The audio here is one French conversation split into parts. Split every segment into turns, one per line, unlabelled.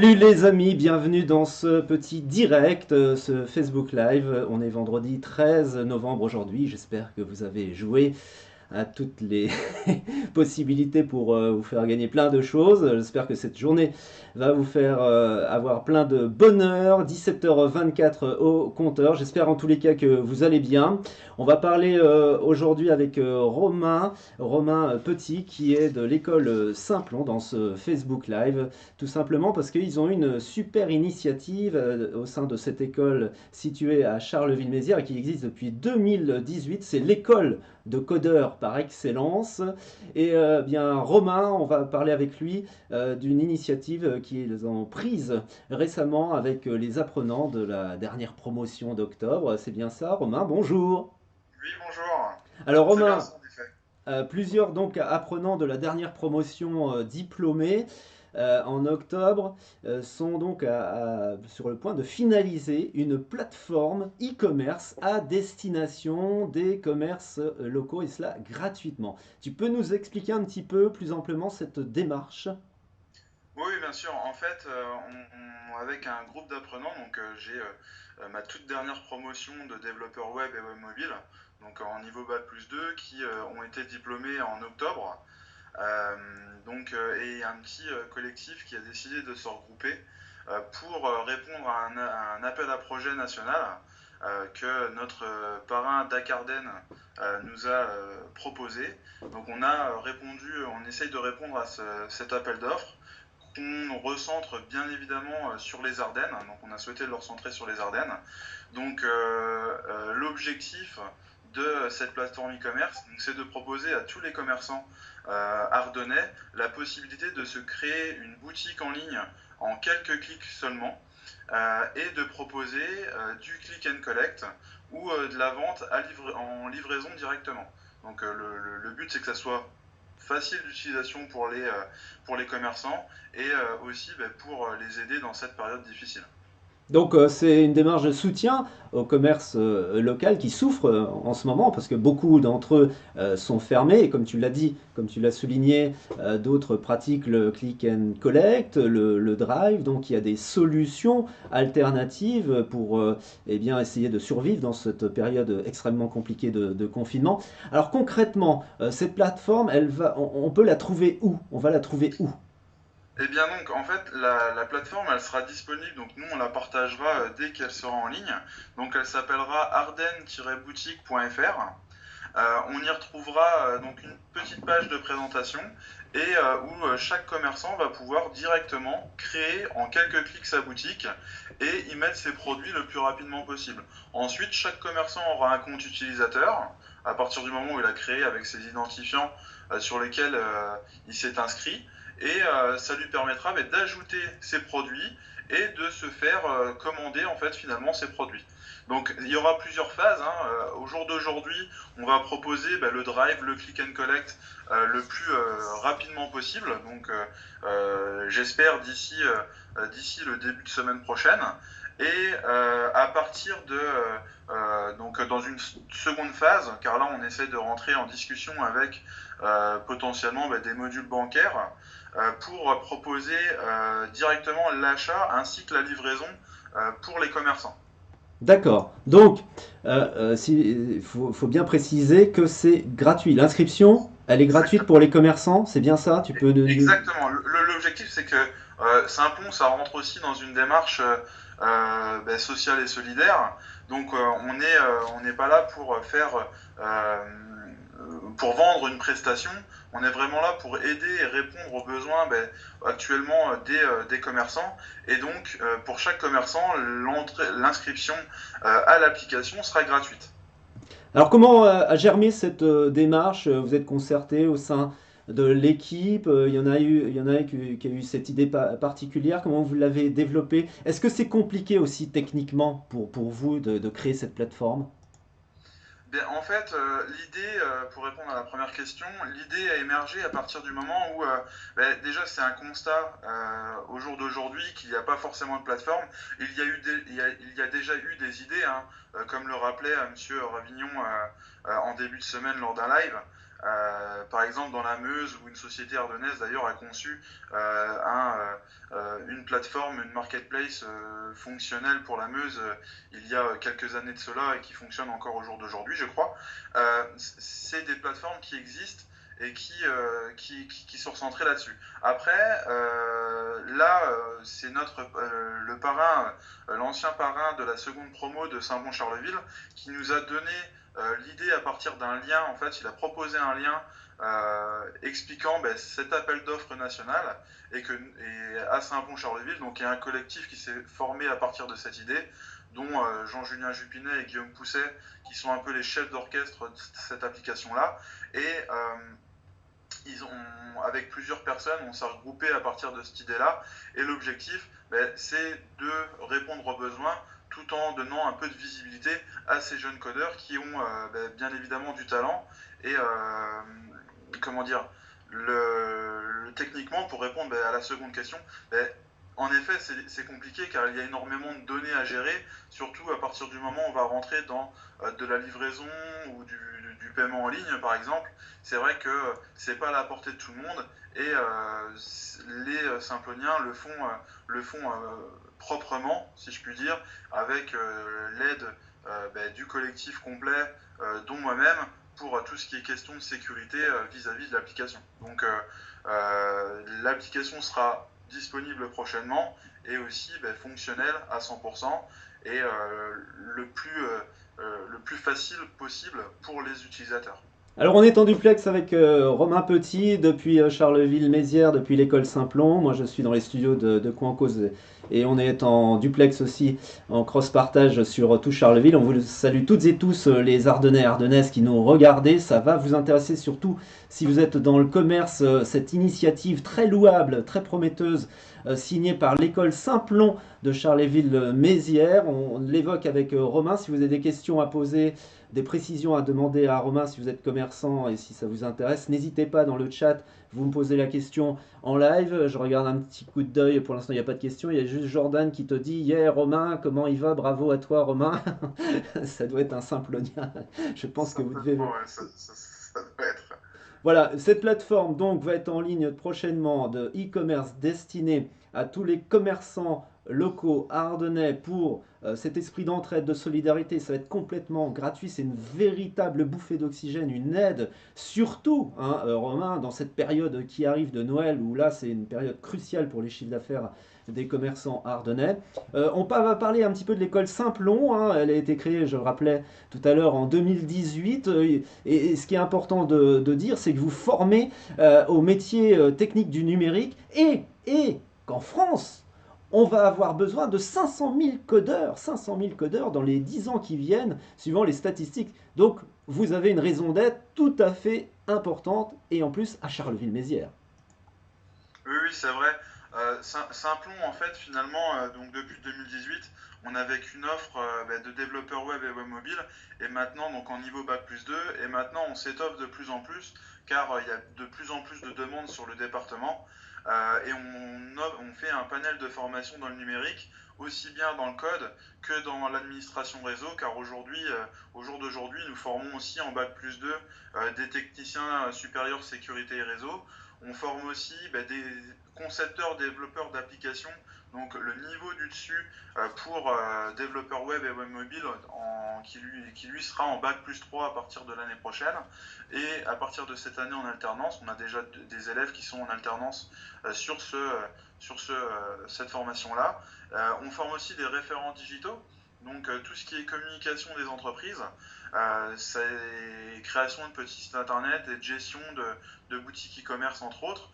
Salut les amis, bienvenue dans ce petit direct, ce Facebook Live. On est vendredi 13 novembre aujourd'hui. J'espère que vous avez joué à toutes les possibilités pour vous faire gagner plein de choses. J'espère que cette journée va vous faire avoir plein de bonheur. 17h24 au compteur. J'espère en tous les cas que vous allez bien. On va parler aujourd'hui avec Romain Petit, qui est de l'école Simplon dans ce Facebook Live, tout simplement parce qu'ils ont une super initiative au sein de cette école située à Charleville-Mézières et qui existe depuis 2018. C'est l'école de codeurs par excellence. Et bien Romain, on va parler avec lui d'une initiative qu'ils ont prise récemment avec les apprenants de la dernière promotion d'octobre. C'est bien ça, Romain? Bonjour.
Oui, bonjour.
Alors
C'est bien
Romain,
ça, en effet.
plusieurs donc apprenants de la dernière promotion diplômés en octobre sont donc sur le point de finaliser une plateforme e-commerce à destination des commerces locaux et cela gratuitement. Tu peux nous expliquer un petit peu plus amplement cette démarche?
Oui, bien sûr. En fait, avec un groupe d'apprenants, donc j'ai ma toute dernière promotion de développeur web et web mobile, donc en niveau Bac plus 2, qui ont été diplômés en octobre. Et un petit collectif qui a décidé de se regrouper pour répondre à un appel à projet national que notre parrain Dakarden nous a proposé. Donc on a répondu, on essaye de répondre à cet appel d'offres qu'on recentre bien évidemment sur les Ardennes. Donc on a souhaité le recentrer sur les Ardennes. Donc l'objectif de cette plateforme e-commerce, c'est de proposer à tous les commerçants ardennais la possibilité de se créer une boutique en ligne en quelques clics seulement et de proposer du click and collect ou de la vente en livraison directement. Donc le but c'est que ça soit facile d'utilisation pour les commerçants et aussi pour les aider dans cette période difficile.
Donc c'est une démarche de soutien au commerce local qui souffre en ce moment parce que beaucoup d'entre eux sont fermés et comme tu l'as dit, comme tu l'as souligné, d'autres pratiquent le click and collect, le drive, donc il y a des solutions alternatives pour eh bien, essayer de survivre dans cette période extrêmement compliquée de confinement. Alors concrètement, cette plateforme, on peut la trouver où? On va la trouver où?
Eh bien donc en fait la plateforme elle sera disponible, donc nous on la partagera dès qu'elle sera en ligne. Donc elle s'appellera arden-boutique.fr. On y retrouvera donc une petite page de présentation et où chaque commerçant va pouvoir directement créer en quelques clics sa boutique et y mettre ses produits le plus rapidement possible. Ensuite, chaque commerçant aura un compte utilisateur à partir du moment où il a créé avec ses identifiants sur lesquels il s'est inscrit et ça lui permettra d'ajouter ses produits et de se faire commander en fait finalement ses produits. Donc il y aura plusieurs phases, hein. Au jour d'aujourd'hui, on va proposer le drive, le click and collect le plus rapidement possible. Donc j'espère d'ici le début de semaine prochaine. Et à partir de donc dans une seconde phase, car là on essaie de rentrer en discussion avec potentiellement des modules bancaires pour proposer directement l'achat ainsi que la livraison pour les commerçants.
D'accord. Donc, il faut bien préciser que c'est gratuit. L'inscription, elle est gratuite pour
Exactement.
les commerçants, c'est bien ça? Tu peux
Exactement. L'objectif, c'est que Saint-Pons, ça rentre aussi dans une démarche sociale et solidaire. Donc, on n'est pas là euh, pour vendre une prestation. On est vraiment là pour aider et répondre aux besoins actuellement des commerçants. Et donc, pour chaque commerçant, l'inscription à l'application sera gratuite.
Alors, comment a germé cette démarche? Vous êtes concerté au sein de l'équipe? Il y en a qui a eu cette idée particulière. Comment vous l'avez développée? Est-ce que c'est compliqué aussi techniquement pour vous de créer cette plateforme?
Bien, en fait, l'idée, pour répondre à la première question, l'idée a émergé à partir du moment où, déjà, c'est un constat au jour d'aujourd'hui qu'il n'y a pas forcément de plateforme. Il y a déjà eu des idées, hein, comme le rappelait Monsieur Ravignon en début de semaine lors d'un live. Par exemple, dans la Meuse, où une société ardennaise d'ailleurs a conçu une plateforme, une marketplace fonctionnelle pour la Meuse il y a quelques années de cela et qui fonctionne encore au jour d'aujourd'hui, je crois. C'est des plateformes qui existent et qui sont recentrées là-dessus. Après, c'est le parrain, l'ancien parrain de la seconde promo de Saint-Bon-Charleville, qui nous a donné l'idée à partir d'un lien. En fait, il a proposé un lien expliquant cet appel d'offres national et à Saint-Bon-Charleville, donc il y a un collectif qui s'est formé à partir de cette idée, dont Jean-Julien Jupinet et Guillaume Pousset, qui sont un peu les chefs d'orchestre de cette application-là. Et avec plusieurs personnes, on s'est regroupé à partir de cette idée-là. Et l'objectif, c'est de répondre aux besoins tout en donnant un peu de visibilité à ces jeunes codeurs qui ont bien évidemment du talent. Et comment dire, techniquement, pour répondre à la seconde question, en effet, c'est compliqué car il y a énormément de données à gérer, surtout à partir du moment où on va rentrer dans de la livraison ou du paiement en ligne, par exemple. C'est vrai que c'est pas à la portée de tout le monde et les Simploniens le font proprement, si je puis dire, avec l'aide du collectif complet, dont moi-même, pour tout ce qui est question de sécurité vis-à-vis de l'application. Donc l'application sera disponible prochainement et aussi fonctionnelle à 100% et le plus facile possible pour les utilisateurs.
Alors on est en duplex avec Romain Petit depuis Charleville-Mézières, depuis l'école Saint-Plon. Moi je suis dans les studios de Quoi en Cause et on est en duplex aussi, en cross-partage sur tout Charleville. On vous salue toutes et tous les Ardennais et Ardennaises qui nous regardez. Ça va vous intéresser surtout si vous êtes dans le commerce, cette initiative très louable, très prometteuse, signée par l'école Saint-Plon de Charleville-Mézières. On l'évoque avec Romain. Si vous avez des questions à poser, des précisions à demander à Romain si vous êtes commerçant et si ça vous intéresse, n'hésitez pas dans le chat, vous me posez la question en live. Je regarde un petit coup d'œil, pour l'instant il n'y a pas de question, il y a juste Jordan qui te dit yeah Romain, comment il va, bravo à toi Romain. Ça doit être un Simplonien, je pense que vous devez...
Ouais, ça doit être.
Voilà, cette plateforme donc va être en ligne prochainement de e-commerce destinée à tous les commerçants locaux ardennais pour cet esprit d'entraide, de solidarité. Ça va être complètement gratuit, c'est une véritable bouffée d'oxygène, une aide, surtout, hein, Romain, dans cette période qui arrive de Noël, où là c'est une période cruciale pour les chiffres d'affaires des commerçants ardennais. On va parler un petit peu de l'école Saint-Plon, hein. Elle a été créée, je le rappelais tout à l'heure, en 2018. Et ce qui est important de dire, c'est que vous formez au métier technique du numérique et qu'en France, on va avoir besoin de 500 000 codeurs dans les 10 ans qui viennent, suivant les statistiques. Donc, vous avez une raison d'être tout à fait importante, et en plus à Charleville-Mézières.
Oui, oui, c'est vrai. Simplon, en fait, finalement, donc depuis 2018, on n'avait qu'une offre de développeurs web et web mobile, et maintenant, donc en niveau Bac+2, et maintenant on s'étoffe de plus en plus, car il y a de plus en plus de demandes sur le département, et on fait un panel de formation dans le numérique, aussi bien dans le code que dans l'administration réseau, car au jour d'aujourd'hui, nous formons aussi en Bac+2 des techniciens supérieurs sécurité et réseau. On forme aussi des concepteurs, développeurs d'applications, donc le niveau du dessus pour développeur web et web mobile qui lui sera en Bac+3 à partir de l'année prochaine. Et à partir de cette année en alternance, on a déjà des élèves qui sont en alternance sur cette formation-là. On forme aussi des référents digitaux, donc tout ce qui est communication des entreprises, c'est création de petits sites internet et de gestion de boutiques e-commerce entre autres,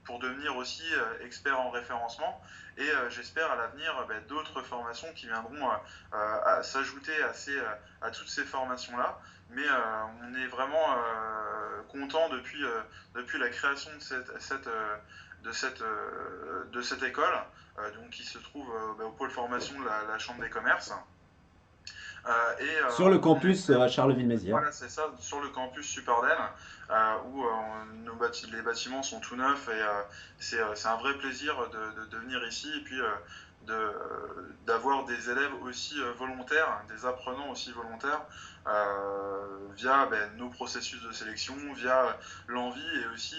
pour devenir aussi expert en référencement. Et j'espère à l'avenir d'autres formations qui viendront s'ajouter à toutes ces formations-là. Mais on est vraiment content depuis la création de cette école, donc qui se trouve au pôle formation de la Chambre des commerces.
Sur le campus à Charleville-Mézières.
Voilà, c'est ça, sur le campus Superdel, où les bâtiments sont tout neufs et c'est un vrai plaisir de venir ici et puis d'avoir des élèves aussi volontaires, des apprenants aussi volontaires, via nos processus de sélection, via l'envie et aussi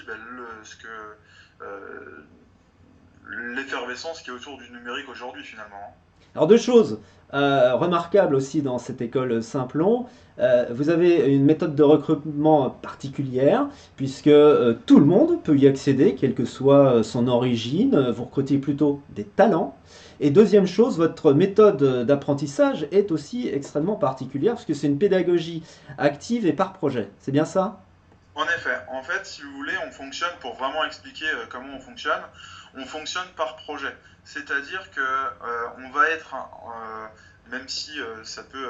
l'effervescence qui est autour du numérique aujourd'hui finalement.
Alors deux choses remarquables aussi dans cette école Simplon. Vous avez une méthode de recrutement particulière, puisque tout le monde peut y accéder, quelle que soit son origine. Vous recrutez plutôt des talents. Et deuxième chose, votre méthode d'apprentissage est aussi extrêmement particulière, parce que c'est une pédagogie active et par projet. C'est bien ça?
En effet, en fait, si vous voulez, on fonctionne, pour vraiment expliquer comment on fonctionne par projet. C'est-à-dire que on va être, même si ça peut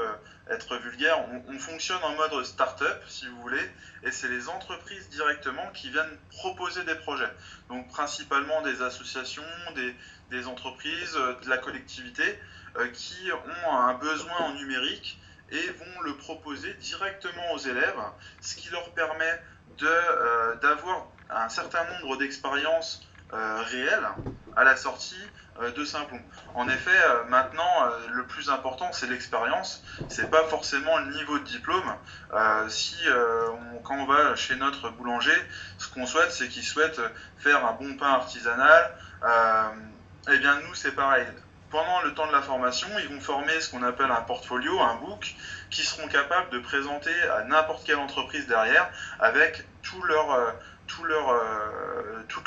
être vulgaire, on fonctionne en mode start-up, si vous voulez, et c'est les entreprises directement qui viennent proposer des projets. Donc principalement des associations, des entreprises, de la collectivité, qui ont un besoin en numérique et vont le proposer directement aux élèves, ce qui leur permet d'avoir un certain nombre d'expériences réelles à la sortie de Simplon. En effet, maintenant, le plus important, c'est l'expérience. C'est pas forcément le niveau de diplôme. Quand on va chez notre boulanger, ce qu'on souhaite, c'est qu'il souhaite faire un bon pain artisanal. Eh bien, nous, c'est pareil. Pendant le temps de la formation, ils vont former ce qu'on appelle un portfolio, un book, qui seront capables de présenter à n'importe quelle entreprise derrière avec toutes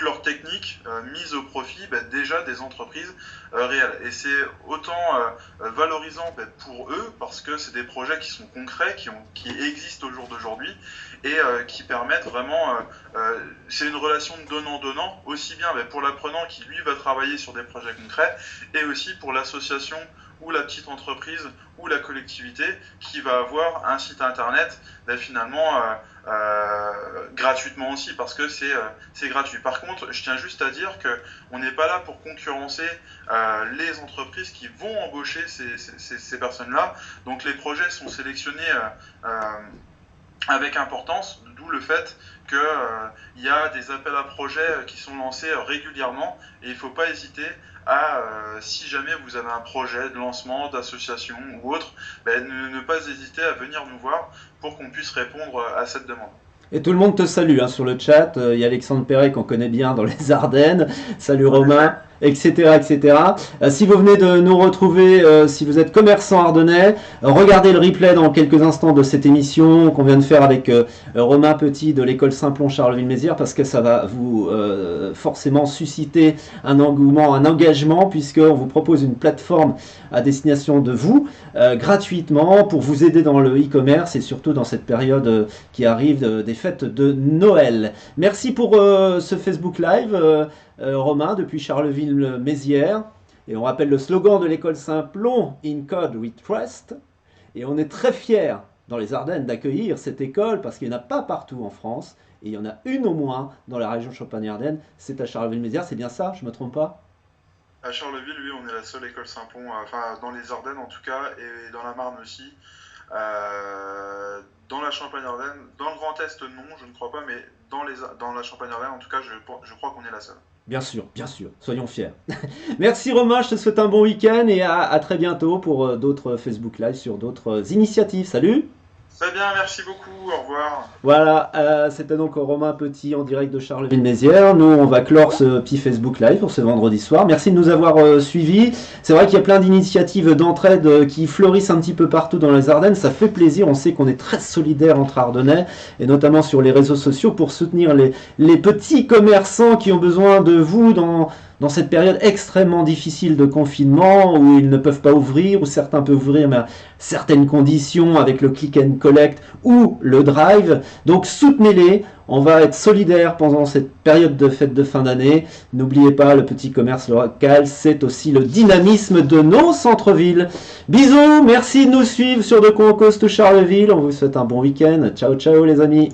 leurs techniques mises au profit déjà des entreprises réelles. Et c'est autant valorisant pour eux, parce que c'est des projets qui sont concrets, qui existent au jour d'aujourd'hui, et qui permettent vraiment, c'est une relation de donnant-donnant, aussi bien pour l'apprenant qui lui va travailler sur des projets concrets, et aussi pour l'association ou la petite entreprise ou la collectivité qui va avoir un site internet finalement gratuitement aussi, parce que c'est gratuit. Par contre, je tiens juste à dire qu'on n'est pas là pour concurrencer les entreprises qui vont embaucher ces personnes-là. Donc les projets sont sélectionnés avec importance, d'où le fait qu'il y a des appels à projets qui sont lancés régulièrement, et il ne faut pas hésiter à, si jamais vous avez un projet de lancement, d'association ou autre, ne pas hésiter à venir nous voir pour qu'on puisse répondre à cette demande.
Et tout le monde te salue sur le chat. Il y a Alexandre Perret qu'on connaît bien dans les Ardennes. Salut Romain, etc. etc. Si vous venez de nous retrouver, si vous êtes commerçant ardennais, regardez le replay dans quelques instants de cette émission qu'on vient de faire avec Romain Petit de l'école Simplon Charleville-Mézières, parce que ça va vous forcément susciter un engouement, un engagement, puisqu'on vous propose une plateforme à destination de vous, gratuitement, pour vous aider dans le e-commerce et surtout dans cette période qui arrive des fêtes de Noël. Merci pour ce Facebook Live, Romain, depuis Charleville-Mézières. Et on rappelle le slogan de l'école Simplon, In Code We Trust. Et on est très fiers dans les Ardennes d'accueillir cette école, parce qu'il n'y en a pas partout en France. Et il y en a une au moins dans la région Champagne-Ardenne. C'est à Charleville-Mézières, c'est bien ça? Je ne me trompe pas?
À Charleville, oui, on est la seule école Simplon, enfin dans les Ardennes en tout cas, et dans la Marne aussi. Dans la Champagne-Ardenne, dans le Grand Est, non, je ne crois pas, mais dans la Champagne-Ardenne, en tout cas, je crois qu'on est la seule.
Bien sûr, soyons fiers. Merci Romain, je te souhaite un bon week-end et à très bientôt pour d'autres Facebook Live sur d'autres initiatives. Salut!
Très bien, merci beaucoup, au revoir.
Voilà, c'était donc Romain Petit en direct de Charleville-Mézières. Nous, on va clore ce petit Facebook Live pour ce vendredi soir. Merci de nous avoir suivis. C'est vrai qu'il y a plein d'initiatives d'entraide qui fleurissent un petit peu partout dans les Ardennes. Ça fait plaisir, on sait qu'on est très solidaires entre Ardennais, et notamment sur les réseaux sociaux, pour soutenir les petits commerçants qui ont besoin de vous dans cette période extrêmement difficile de confinement, où ils ne peuvent pas ouvrir, où certains peuvent ouvrir mais à certaines conditions avec le click and collect ou le drive. Donc soutenez-les, on va être solidaires pendant cette période de fête de fin d'année. N'oubliez pas, le petit commerce local, c'est aussi le dynamisme de nos centres-villes. Bisous, merci de nous suivre sur De Con Coast Charleville, on vous souhaite un bon week-end. Ciao ciao les amis.